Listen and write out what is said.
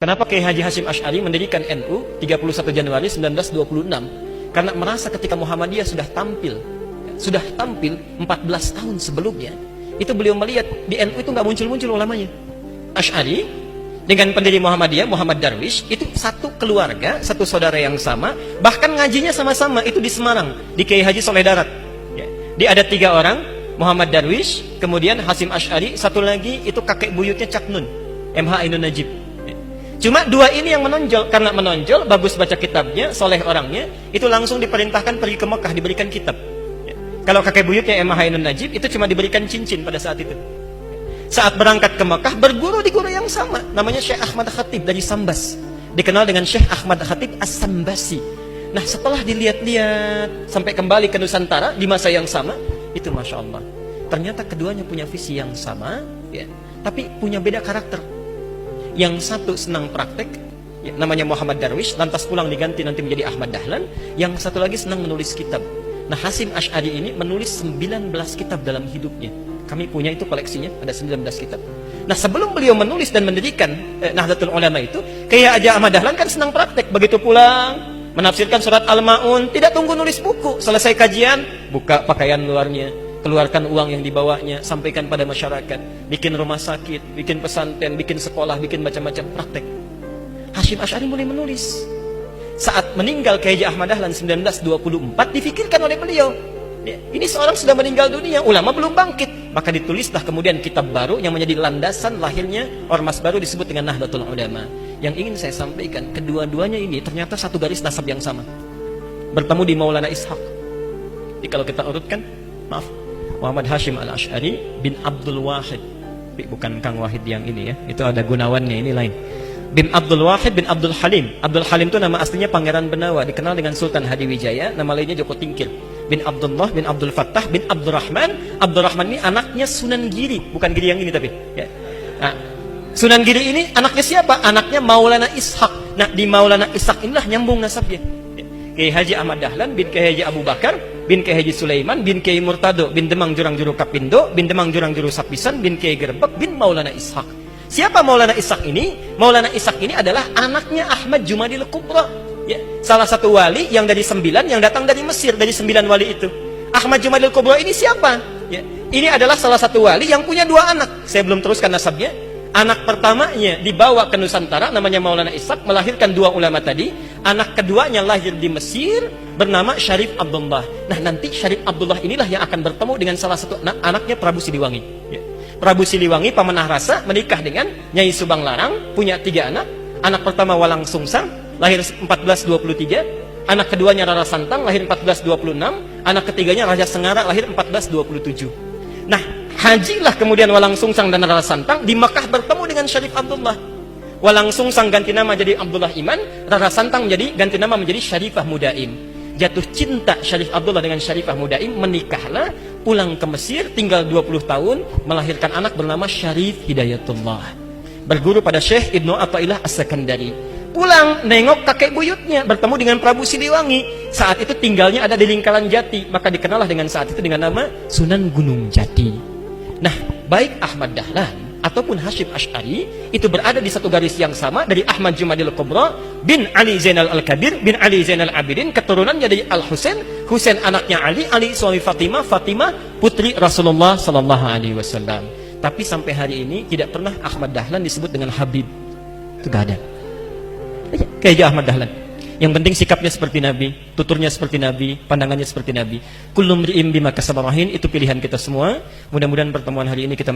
Kenapa Kiai Haji Hasyim Asy'ari mendirikan NU 31 Januari 1926? Karena merasa ketika Muhammadiyah sudah tampil 14 tahun sebelumnya, itu beliau melihat di NU itu nggak muncul-muncul ulamanya. Asy'ari dengan pendiri Muhammadiyah, Muhammad Darwish, itu satu keluarga, satu saudara yang sama, bahkan ngajinya sama-sama, itu di Semarang, di Kiai Haji Soleh Darat. Dia ada 3 orang, Muhammad Darwish, kemudian Hasyim Asy'ari, satu lagi itu kakek buyutnya Cak Nun, MH Ainun Najib. Cuma 2 ini yang menonjol, karena menonjol, bagus baca kitabnya, soleh orangnya, itu langsung diperintahkan pergi ke Mekah, diberikan kitab. Kalau kakek buyutnya MH Ainun Najib, itu cuma diberikan cincin pada saat itu. Saat berangkat ke Mekah, berguru di guru yang sama, namanya Syekh Ahmad Khatib dari Sambas, dikenal dengan Syekh Ahmad Khatib As-Sambasi. Nah, setelah dilihat-lihat sampai kembali ke Nusantara di masa yang sama, itu Masya Allah, ternyata keduanya punya visi yang sama, ya, tapi punya beda karakter. Yang satu senang praktek, ya, namanya Muhammad Darwish, lantas pulang diganti nanti menjadi Ahmad Dahlan. Yang satu lagi senang menulis kitab. Nah, Hasyim Asy'ari ini menulis 19 kitab dalam hidupnya. Kami punya itu koleksinya, ada 19 kitab. Nah, sebelum beliau menulis dan mendirikan Nahdlatul Ulama itu, kayak aja Ahmad Dahlan kan senang praktek. Begitu pulang, menafsirkan surat Al-Ma'un, tidak tunggu nulis buku. Selesai kajian, buka pakaian luarnya, keluarkan uang yang dibawanya, sampaikan pada masyarakat, bikin rumah sakit, bikin pesantren, bikin sekolah, bikin macam-macam praktek. Hasyim Asy'ari mulai menulis. Saat meninggal Kiai Ahmad Dahlan 1924, difikirkan oleh beliau, ini seorang sudah meninggal dunia, ulama belum bangkit. Maka ditulislah kemudian kitab baru yang menjadi landasan lahirnya ormas baru disebut dengan Nahdlatul Ulama. Yang ingin saya sampaikan, kedua-duanya ini ternyata satu garis nasab yang sama. Bertemu di Maulana Ishaq. Jadi kalau kita urutkan, maaf, Muhammad Hasyim Al-Asy'ari bin Abdul Wahid, bukan Kang Wahid yang ini ya, itu ada Gunawannya, ini lain. Bin Abdul Wahid bin Abdul Halim. Abdul Halim itu nama aslinya Pangeran Benawa, dikenal dengan Sultan Hadiwijaya, nama lainnya Joko Tingkir. Bin Abdullah bin Abdul Fattah bin Abdurrahman. Abdurrahman ini anaknya Sunan Giri, bukan Giri yang ini tapi ya. Nah, Sunan Giri ini anaknya siapa? Anaknya Maulana Ishaq. Nah, di Maulana Ishaq inilah nyambung nasabnya. Kiai Haji Ahmad Dahlan bin Kiai Haji Abu Bakar bin Kiai Haji Sulaiman bin Kiai Murtado bin Demang Jurang Juru Kapindo bin Demang Jurang Juru Sapisan bin Kiai Gerbek bin Maulana Ishaq. Siapa Maulana Ishaq ini? Maulana Ishaq ini adalah anaknya Ahmad Jumadil Kubra, ya, salah satu wali yang dari 9 yang datang dari Mesir, dari 9 wali itu. Ahmad Jumadil Kubra ini siapa? Ya, ini adalah salah satu wali yang punya 2 anak. Saya belum teruskan nasabnya. Anak pertamanya dibawa ke Nusantara, namanya Maulana Ishaq, melahirkan 2 ulama tadi. Anak keduanya lahir di Mesir, bernama Syarif Abdullah. Nah, nanti Syarif Abdullah inilah yang akan bertemu dengan salah satu anaknya Prabu Siliwangi. Ya. Prabu Siliwangi pemenah rasa menikah dengan Nyai Subang Larang, punya 3 anak. Anak pertama Walang Sungsang, lahir 1423. Anak keduanya Rara Santang, lahir 1426. Anak ketiganya Raja Sengara, lahir 1427. Nah, hajilah kemudian Walang Sungsang dan Rara Santang di Makkah bertemu dengan Syarif Abdullah. Walang Sungsang ganti nama jadi Abdullah Iman, Rara Santang ganti nama menjadi Syarifah Mudaim. Jatuh cinta Syarif Abdullah dengan Syarifah Mudaim, menikahlah, pulang ke Mesir, tinggal 20 tahun, melahirkan anak bernama Syarif Hidayatullah. Berguru pada Syekh Ibnu Athaillah As-Sakandari. Pulang, nengok kakek buyutnya, bertemu dengan Prabu Siliwangi. Saat itu tinggalnya ada di Lingkaran Jati, maka dikenallah dengan saat itu dengan nama Sunan Gunung Jati. Nah, baik Ahmad Dahlan ataupun Hasyim Asy'ari itu berada di satu garis yang sama, dari Ahmad Jumadil Kubra bin Ali Zainal Al-Kabir bin Ali Zainal Abidin, keturunannya dari Al-Husain, Husain anaknya Ali, Ali suami Fatimah, Fatimah putri Rasulullah sallallahu alaihi wasallam. Tapi sampai hari ini tidak pernah Ahmad Dahlan disebut dengan Habib. Itu gak ada. Kayak Ahmad Dahlan. Yang penting sikapnya seperti Nabi, tuturnya seperti Nabi, pandangannya seperti Nabi. Kullu mri'in bima kasaba rahin, itu pilihan kita semua. Mudah-mudahan pertemuan hari ini kita